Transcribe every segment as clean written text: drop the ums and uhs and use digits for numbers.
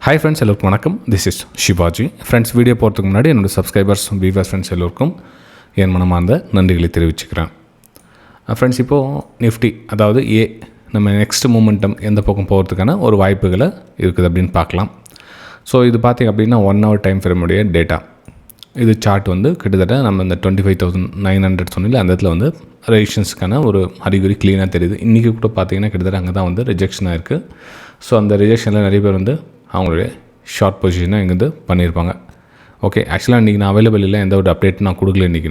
Hi friends, எல்லோருக்கும் வணக்கம். This is Shivaji. Friends, video போகிறதுக்கு முன்னாடி என்னோடய சப்ஸ்கிரைபர்ஸ், வியூவர்ஸ், ஃப்ரெண்ட்ஸ் எல்லோருக்கும் என் மனமார்ந்த நன்றிகளை தெரிவிச்சுக்கிறேன். ஃப்ரெண்ட்ஸ், இப்போது நிஃப்டி அதாவது நம்ம நெக்ஸ்ட் மூமெண்டம் எந்த பக்கம் போகிறதுக்கான ஒரு வாய்ப்புகளை இருக்குது அப்படின்னு பார்க்கலாம். ஸோ இது பார்த்திங்க அப்படின்னா 1 hour டைம் ஃப்ரேமுடைய டேட்டா. இது சார்ட் வந்து கிட்டத்தட்ட நம்ம இந்த 25,900 சொன்னில அந்த இடத்துல வந்து ரெஜிஸ்டன்ஸுக்கான ஒரு அறிகுறி க்ளீனாக தெரியுது. இன்றைக்கி கூட பார்த்திங்கன்னா கிட்டத்தட்ட அங்கே தான் வந்து ரிஜெக்ஷன் ஆகிருக்கு. ஸோ அந்த ரிஜெக்ஷனில் நிறைய பேர் வந்து அவங்களுடைய ஷார்ட் பொசிஷனை இங்கேருந்து பண்ணியிருப்பாங்க. ஓகே, ஆக்சுவலாக இன்றைக்கி நான் அவைலபிள் இல்லை, எந்த ஒரு அப்டேட் நான் கொடுக்கல இன்றைக்கி.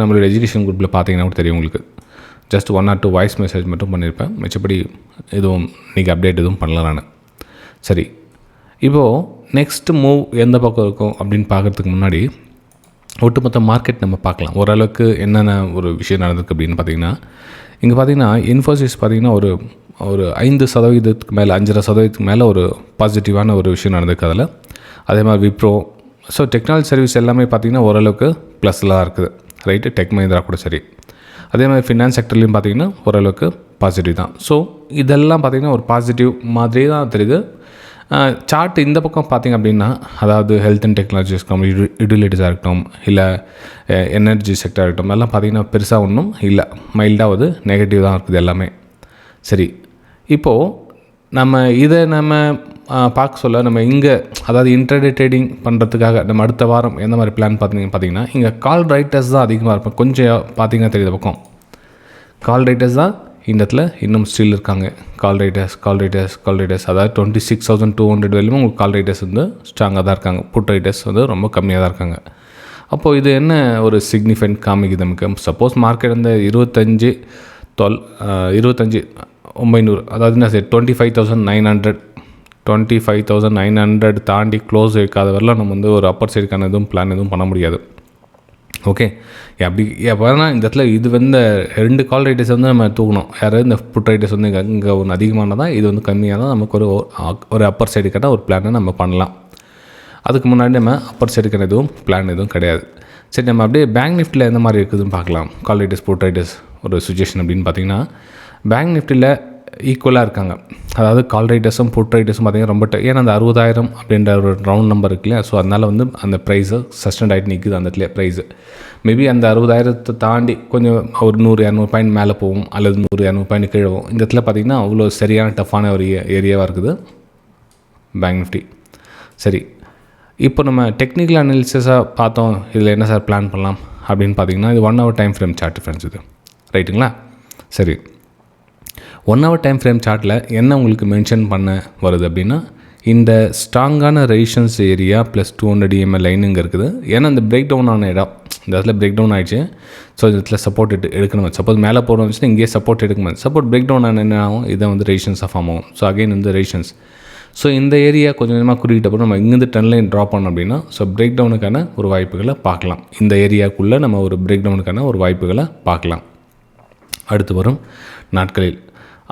நம்மளுடைய எஜுகேஷன் குரூப்பில் பார்த்தீங்கன்னா கூட தெரியும் உங்களுக்கு. ஜஸ்ட் 1 or 2 வாய்ஸ் மெசேஜ் மட்டும் பண்ணியிருப்பேன். மிச்சப்படி எதுவும் இன்றைக்கி அப்டேட் எதுவும் பண்ணல நான். சரி, இப்போது நெக்ஸ்ட்டு மூவ் எந்த பக்கம் இருக்கும் அப்படின்னு பார்க்குறதுக்கு முன்னாடி ஒட்டுமொத்த மார்க்கெட் நம்ம பார்க்கலாம். ஓரளவுக்கு என்னென்ன ஒரு விஷயம் நடந்திருக்கு அப்படின்னு பார்த்திங்கன்னா, இங்கே பார்த்திங்கன்னா இன்ஃபோசிஸ் பார்த்திங்கன்னா ஒரு 5% மேலே 5.5% மேலே ஒரு பாசிட்டிவான ஒரு விஷயம் நடந்திருக்கு அதில். அதே மாதிரி விப்ரோ, ஸோ டெக்னாலஜி சர்வீஸ் எல்லாமே பார்த்திங்கன்னா ஓரளவுக்கு ப்ளஸ்லாம் இருக்குது, ரைட்டு. டெக் மஹிந்திரா கூட சரி. அதே மாதிரி ஃபினான்ஸ் செக்டர்லேயும் பார்த்திங்கன்னா ஓரளவுக்கு பாசிட்டிவ் தான். ஸோ இதெல்லாம் பார்த்திங்கன்னா ஒரு பாசிட்டிவ் மாதிரி தான் தெரியுது. சார்ட் இந்த பக்கம் பார்த்திங்க அப்படின்னா, அதாவது ஹெல்த் அண்ட் டெக்னாலஜி இருக்கட்டும், யூட்டிலிட்டிஸாக இருக்கட்டும், இல்லை எனர்ஜி செக்டராக இருக்கட்டும், எல்லாம் பார்த்திங்கன்னா பெருசாக ஒன்றும் இல்லை, மைல்டாக வந்து நெகட்டிவ் தான் இருக்குது எல்லாமே. சரி, இப்போது நம்ம பார்க்க சொல்ல நம்ம இங்கே அதாவது இன்ட்ராடே ட்ரேடிங் பண்ணுறதுக்காக நம்ம அடுத்த வாரம் எந்த மாதிரி பிளான் பார்த்திங்கன்னா, இங்கே கால் ரைட்டர்ஸ் தான் அதிகமாக இருப்பேன். கொஞ்சம் பார்த்திங்கன்னா தெரியுது பக்கம் கால் ரைட்டர்ஸ் தான் இந்த இடத்துல இன்னும் ஸ்டில் இருக்காங்க. கால் ரைட்டர்ஸ் அதாவது 26,200 வரையிலும் உங்களுக்கு கால் ரைட்டர்ஸ் வந்து ஸ்ட்ராங்காக தான் இருக்காங்க. புட் ரைட்டர்ஸ் வந்து ரொம்ப கம்மியாக தான் இருக்காங்க. அப்போது இது என்ன ஒரு சிக்னிஃபிகண்ட் காமிக்குது நமக்கு? சப்போஸ் மார்க்கெட் வந்து 25,900 அதாவது என்ன சரி 25,900 தாண்டி க்ளோஸ் இருக்காத வரலாம் நம்ம வந்து ஒரு அப்பர் சைடுக்கான பிளான் எதுவும் பண்ண முடியாது. ஓகே, அப்படி எப்போனா இந்த இடத்துல இது வந்து 2 கால் ரைட்டர்ஸ் வந்து நம்ம தூக்கணும். யாராவது இந்த புட் ரைட்டர்ஸ் வந்து இங்கே ஒன்று அதிகமானதான், இது வந்து கம்மியாக தான் நமக்கு ஒரு அப்பர் சைடுக்கான ஒரு பிளானை நம்ம பண்ணலாம். அதுக்கு முன்னாடி நம்ம அப்பர் சைடுக்கான பிளான் எதுவும் கிடையாது. சரி, நம்ம அப்படியே பேங்க் நிஃப்டியில் எந்த மாதிரி இருக்குதுன்னு பார்க்கலாம். கால் ரைட்டர்ஸ், புட் ரைட்டர்ஸ் ஒரு சுச்சுவேஷன் அப்படின்னு பார்த்திங்கன்னா, பேங்க் நிஃப்டியில் ஈக்குவலாக இருக்காங்க. அதாவது கால் ரைட்டர்ஸும் புட் ரைட்டர்ஸும் பார்த்திங்கன்னா ரொம்ப ஏன்னா அந்த 60,000 அப்படின்ற ஒரு ரவுண்ட் நம்பர் இருக்கு இல்லையா. ஸோ அதனால் வந்து அந்த ப்ரைஸு சஸ்டெண்ட் ஆகிட்டு நிற்குது அந்த இடத்துல ப்ரைஸு. மேபி அந்த 60,000 தாண்டி கொஞ்சம் ஒரு 100-200 பாயிண்ட் மேலே போகும், அல்லது 100-200 பாயிண்ட் கீழே போகும். இந்த இடத்துல பார்த்திங்கன்னா அவ்வளோ சரியான டஃப்பான ஒரு ஏரியாவாக இருக்குது பேங்க் நிஃப்டி. சரி, இப்போ நம்ம டெக்னிக்கல் அனாலிசிஸாக பார்த்தோம். இதில் என்ன சார் பிளான் பண்ணலாம் அப்படின்னு பார்த்திங்கன்னா, இது 1 hour time frame chart friends, இது ரைட்டுங்களா? சரி, 1 hour டைம் ஃப்ரேம் சார்ட்டில் என்ன உங்களுக்கு மென்ஷன் பண்ண வருது அப்படின்னா, இந்த ஸ்ட்ராங்கான resistance area plus 200 EMA line இங்கே இருக்குது. ஏன்னா இந்த பிரேக் டவுன் ஆன இடம், இந்த இடத்துல பிரேக் டவுன் ஆகிடுச்சு. ஸோ இந்த இடத்துல சப்போர்ட் எடுக்கணும். சப்போஸ் மேலே போகிறோம் வந்துச்சுன்னா இங்கேயே சப்போர்ட் எடுக்கணும். சப்போர்ட் பிரேக் டவுன் ஆன என்ன ஆகும், இதை வந்து ரெசிஸ்டன்ஸாக ஃபார்ம் ஆகும். ஸோ அகைன் வந்து ரெசிஸ்டன்ஸ். ஸோ இந்த ஏரியா கொஞ்சம் கொஞ்சமாக குறிக்கிட்டப்போ நம்ம இங்கேருந்து ட்ரெண்ட் லைன் ட்ராப் பண்ணோம் அப்படின்னா, ஸோ பிரேக் டவுனுக்கான ஒரு வாய்ப்புகளை பார்க்கலாம். இந்த ஏரியாவுக்குள்ளே நம்ம ஒரு பிரேக் டவுனுக்கான ஒரு வாய்ப்புகளை பார்க்கலாம் அடுத்து வரும் நாட்களில்.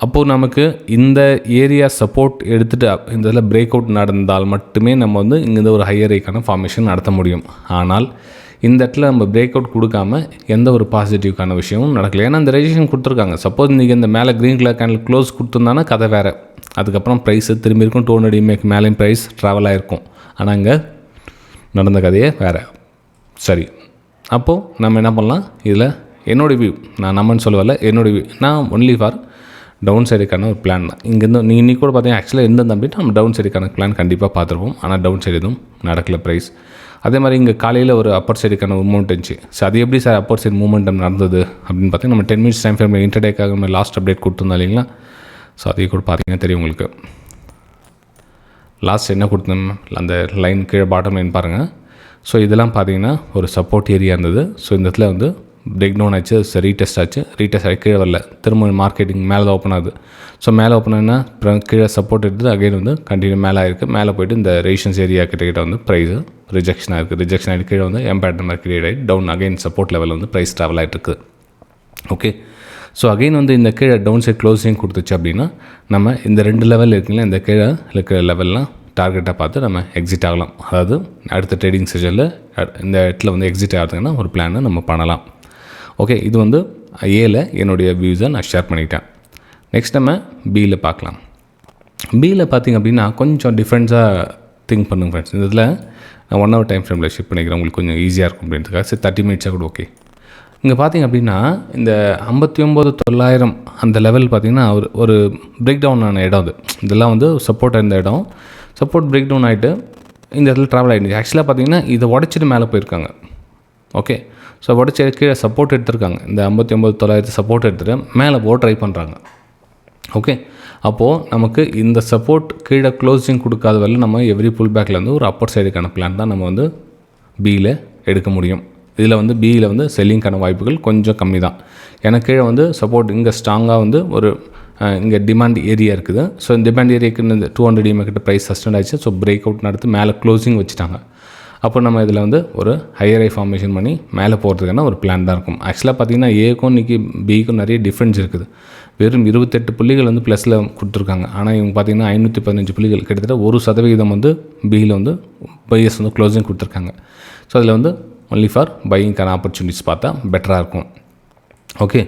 அப்போது நமக்கு இந்த ஏரியா சப்போர்ட் எடுத்துகிட்டு இந்த இதில் பிரேக் அவுட் நடந்தால் மட்டுமே நம்ம வந்து இங்கேருந்து ஒரு ஹையர் ஐக்கான ஃபார்மேஷன் நடத்த முடியும். ஆனால் இந்த இடத்துல நம்ம பிரேக் அவுட் கொடுக்காம எந்த ஒரு பாசிட்டிவ்க்கான விஷயமும் நடக்கல. ஏன்னா இந்த ரெஜிஸ்ட்ரேஷன் கொடுத்துருக்காங்க. சப்போஸ் இன்றைக்கி இந்த மேலே க்ரீன் கலர் கேண்டில் க்ளோஸ் கொடுத்துருந்தானா கதை வேறு. அதுக்கப்புறம் ப்ரைஸு திரும்பி இருக்கும், 200 EMAக்கு மேலேயும் ப்ரைஸ் ட்ராவல் ஆகிருக்கும். ஆனால் இங்கே நடந்த கதையே வேறு. சரி, அப்போது நம்ம என்ன பண்ணலாம்? இதில் என்னோடய வியூ, நான் நம்மன்னு சொல்ல வரல, என்னோடய வியூ, நான் ஒன்லி ஃபார் டவுன் சைடுக்கான ஒரு பிளான் தான். இங்கேருந்து நீங்கள் இன்றைக்கி கூட பார்த்தீங்கன்னா ஆக்சுவலாக எந்த அப்படின்ட்டு நம்ம டவுன் சைடுக்கான பிளான் கண்டிப்பாக பார்த்துருப்போம். ஆனால் டவுன் சைடு எதுவும் நடக்கலை ப்ரைஸ். அதே மாதிரி இங்கே காலையில் ஒரு அப்பர் சைடுக்கான ஒரு மூமெண்ட் இருந்துச்சு. ஸோ அது எப்படி சார் அப்பர் சைடு மூமெண்டம் நடந்தது அப்படின்னு பார்த்தீங்கன்னா, நம்ம 10 minutes டைம் ஃப்ரேமில் இன்டர்டேக்காக நம்ம லாஸ்ட் அப்டேட் கொடுத்துருந்தோம் இல்லைங்களா. ஸோ அதையும் கூட பார்த்தீங்கன்னா தெரியும் உங்களுக்கு. லாஸ்ட் என்ன கொடுத்தோம், அந்த லைன் கீழே பாட்டம் லைன் பாருங்கள். ஸோ இதெல்லாம் பார்த்தீங்கன்னா ஒரு சப்போர்ட் ஏரியா இருந்தது. ஸோ இந்த இடத்துல வந்து பிரேக் டவுன் ஆச்சு, ரீடெஸ்ட் ஆச்சு, ஆகி கீழே வரல, திரும்ப மார்க்கெட்டிங் மேலே ஓப்பன் ஆகுது. ஸோ மேலே ஓப்பன் ஆனால் அப்புறம் கீழே சப்போர்ட் எடுத்து அகைன் வந்து கண்டினியூ மேலே ஆகிருக்கு. மேலே போய்ட்டு இந்த ரெசிஸ்டன்ஸ் ஏரியா கிட்ட வந்து ப்ரைஸு ரிஜெக்ஷன் ஆகிருக்கு. ரிஜெக்ஷன் ஆகிட்டு கீழே வந்து எம்பேட்டர் மாதிரி கிரியேட் ஆகிட்டு டவுன் அகைன் சப்போர்ட் லெவலில் வந்து ப்ரைஸ் ட்ராவல் ஆகிட்டு இருக்குது. ஓகே, ஸோ அகைன் வந்து இந்த கீழே டவுன் சைட் க்ளோசிங் கொடுத்துச்சு அப்படின்னா நம்ம இந்த 2 லெவல் இருக்குங்களா, இந்த கீழே இருக்கிற லெவல்லாம் டார்கெட்டாக பார்த்து நம்ம எக்ஸிட் ஆகலாம். அதாவது அடுத்த ட்ரேடிங் செஷனில் இந்த இடத்துல வந்து எக்ஸிட் ஆகிறதுக்குன்னா ஒரு பிளானை நம்ம பண்ணலாம். ஓகே, இது வந்து ஏல என்னுடைய வியூஸை நான் ஷேர் பண்ணிக்கிட்டேன். நெக்ஸ்ட் நம்ம பியில் பார்க்கலாம். பியில் பார்த்திங்க அப்படின்னா கொஞ்சம் டிஃப்ரெண்ட்ஸாக திங்க் பண்ணுங்க ஃப்ரெண்ட்ஸ். இந்த இதில் நான் 1 hour டைம் ஃப்ரேமில் ஷிஃப்ட் பண்ணிக்கிறேன், உங்களுக்கு கொஞ்சம் ஈஸியாக இருக்கும் அப்படின்றதுக்காக. சரி 30 minutes கூட ஓகே. இங்கே பார்த்திங்க அப்படின்னா இந்த 59,900 அந்த லெவல் பார்த்திங்கன்னா ஒரு பிரேக் டவுன் ஆன இடம் அது. இதெல்லாம் வந்து சப்போர்ட் இருந்த இடம், சப்போர்ட் பிரேக் டவுன் ஆகிட்டு இந்த இடத்துல ட்ராவல் ஆகிடுச்சு. ஆக்சுவலாக பார்த்திங்கன்னா இதை உடச்சிட்டு மேலே போயிருக்காங்க. ஓகே, ஸோ உடச்சி கீழே சப்போர்ட் எடுத்துருக்காங்க. இந்த 59,900 சப்போர்ட் எடுத்துகிட்டு மேலே போக ட்ரை பண்ணுறாங்க. ஓகே, அப்போது நமக்கு இந்த சப்போர்ட் கீழே க்ளோசிங் கொடுக்காத வரல நம்ம எவ்ரி புல் பேக்லேருந்து ஒரு அப்பர் சைடுக்கான பிளான் தான் நம்ம வந்து பியில் எடுக்க முடியும். இதில் வந்து பியில் வந்து செல்லிங்கான வாய்ப்புகள் கொஞ்சம் கம்மி தான். ஏன்னா கீழே வந்து சப்போர்ட் இங்கே ஸ்ட்ராங்காக வந்து ஒரு இங்கே டிமாண்ட் ஏரியா இருக்குது. ஸோ இந்த டிமாண்ட் ஏரியாவுக்கு இந்த 200 EMA கிட்ட ப்ரைஸ் சஸ்டெண்ட் ஆகிடுச்சு. ஸோ பிரேக் அவுட் நடத்து மேலே க்ளோசிங் வச்சுட்டாங்க. அப்போ நம்ம இதில் வந்து ஒரு ஹையர் ஐ ஃபார்மேஷன் பண்ணி மேலே போகிறதுக்கான ஒரு பிளான் தான் இருக்கும். ஆக்சுவலாக பார்த்திங்கன்னா ஏக்கும் இன்றைக்கி பிக்கும் நிறைய டிஃப்ரென்ஸ் இருக்குது. வெறும் 28 புள்ளிகள் வந்து ப்ளஸில் கொடுத்துருக்காங்க. ஆனால் இவங்க பார்த்திங்கன்னா 515 புள்ளிகள், கிட்டத்தட்ட 1% வந்து பியில் வந்து பையர்ஸ் வந்து க்ளோசிங் கொடுத்துருக்காங்க. ஸோ அதில் வந்து ஒன்லி ஃபார் பையிங்கான ஆப்பர்ச்சுனிட்டிஸ் பார்த்தா பெட்டராக இருக்கும். ஓகே,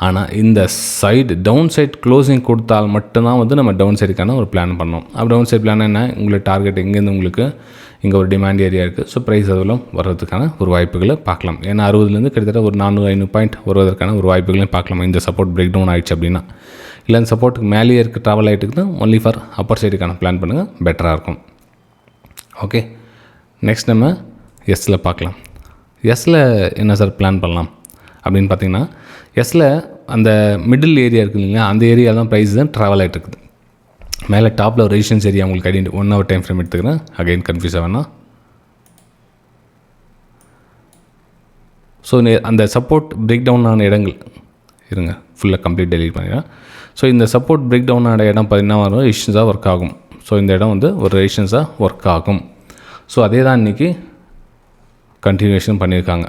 ஆனால் இந்த சைடு டவுன் சைட் க்ளோசிங் கொடுத்தால் மட்டும்தான் வந்து நம்ம டவுன் சைடுக்கான ஒரு பிளான் பண்ணோம். அப்போ டவுன் சைட் பிளான் என்ன, உங்களுக்கு டார்கெட் எங்கேருந்து உங்களுக்கு இங்கே ஒரு டிமாண்ட் ஏரியா இருக்குது. ஸோ ப்ரைஸ் அதுவும் வர்றதுக்கான ஒரு வாய்ப்புகளை பார்க்கலாம். ஏன்னா 60லேருந்து கிட்டத்தட்ட ஒரு 400-500 பாயிண்ட் வருவதற்கான ஒரு வாய்ப்புகளையும் பார்க்கலாம். இந்த சப்போர்ட் பிரேக் டவுன் ஆகிடுச்சு அப்படின்னா, இல்லை அந்த சப்போர்ட்டுக்கு மேலேயே இருக்க ட்ராவல் ஆகிட்டு தான் ஒன்லி ஃபார் அப்பர் சைடுக்கான பிளான் பண்ணுங்கள், பெட்டராக இருக்கும். ஓகே, நெக்ஸ்ட் நம்ம எஸ்ஸில் பார்க்கலாம். எஸ்ஸில் என்ன சார் பிளான் பண்ணலாம் அப்படின்னு பார்த்தீங்கன்னா, எஸ்ஸில் அந்த மிடில் ஏரியா இருக்குது இல்லைங்களா, அந்த ஏரியா தான் ப்ரைஸ் தான் ட்ராவல் ஆகிட்டு இருக்குது. மேலே டாப்பில் ஒரு ரெசிஸ்டன்ஸ் ஏரியா உங்களுக்கு ஐடென்டி 1 hour டைம் ஃப்ரேம் எடுத்துக்கிறேன். அகைன் கன்ஃபியூஸ் ஆகணும். ஸோ அந்த சப்போர்ட் பிரேக் டவுன் ஆன இடங்கள் இருங்க, ஃபுல்லாக கம்ப்ளீட் டெலீட் பண்ணிடுறேன். ஸோ இந்த சப்போர்ட் பிரேக் டவுன் ஆன இடம் பார்த்திங்கன்னா வரும் ரெசிஸ்டன்ஸாக ஒர்க் ஆகும். ஸோ இந்த இடம் வந்து ஒரு ரெசிஸ்டன்ஸாக ஒர்க் ஆகும். ஸோ அதே தான் இன்றைக்கி கண்டினியூஷன் பண்ணியிருக்காங்க.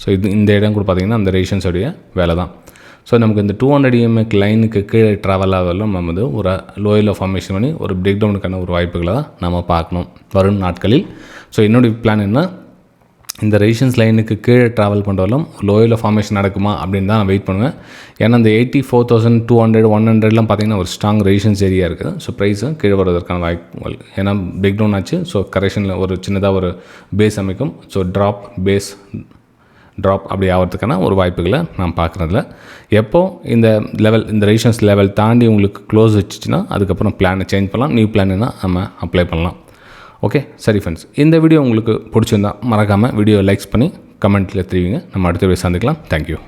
ஸோ இந்த இடம் கூட பார்த்திங்கன்னா அந்த ரெசிஸ்டன்ஸோடைய வேலை தான். ஸோ நமக்கு இந்த 200 EMA லைனுக்கு கீழே ட்ராவல் ஆகலாம் நம்ம வந்து ஒரு லோயில் ஃபார்மேஷன் பண்ணி ஒரு பிரேக் டவுனுக்கான ஒரு வாய்ப்புகளை தான் நம்ம பார்க்கணும் வரும் நாட்களில். ஸோ என்னுடைய பிளான் என்ன, இந்த ரெசிஸ்டன்ஸ் லைனுக்கு கீழே ட்ராவல் பண்ணுறவங்களும் லோயில் ஃபார்மேஷன் நடக்குமா அப்படின்னு தான் நான் வெயிட் பண்ணுவேன். ஏன்னா இந்த 84,200 100லாம் பார்த்திங்கன்னா ஒரு ஸ்ட்ராங் ரெசிஸ்டன்ஸ் ஏரியா இருக்குது. ஸோ ப்ரைஸும் கீழே வருவதற்கான வாய்ப்புகள், ஏன்னா பிரேக் டவுன் ஆச்சு. ஸோ கரெக்ஷனில் ஒரு சின்னதாக ஒரு பேஸ் அமைக்கும். ஸோ ட்ராப் அப்படி ஆகிறதுக்கான ஒரு வாய்ப்புகளை நான் பார்க்குறதில்ல. எப்போ இந்த லெவல் இந்த ரெசிஸ்டன்ஸ் லெவல் தாண்டி உங்களுக்கு க்ளோஸ் வச்சுச்சுன்னா அதுக்கப்புறம் பிளானை சேஞ்ச் பண்ணலாம், நியூ பிளான்னா நம்ம அப்ளை பண்ணலாம். ஓகே, சரி ஃப்ரெண்ட்ஸ், இந்த வீடியோ உங்களுக்கு பிடிச்சிருந்தா மறக்காமல் வீடியோ லைக்ஸ் பண்ணி கமெண்ட்டில் தெரிவிங்க. நம்ம அடுத்த வீடியோ சந்திக்கலாம். தேங்க்யூ.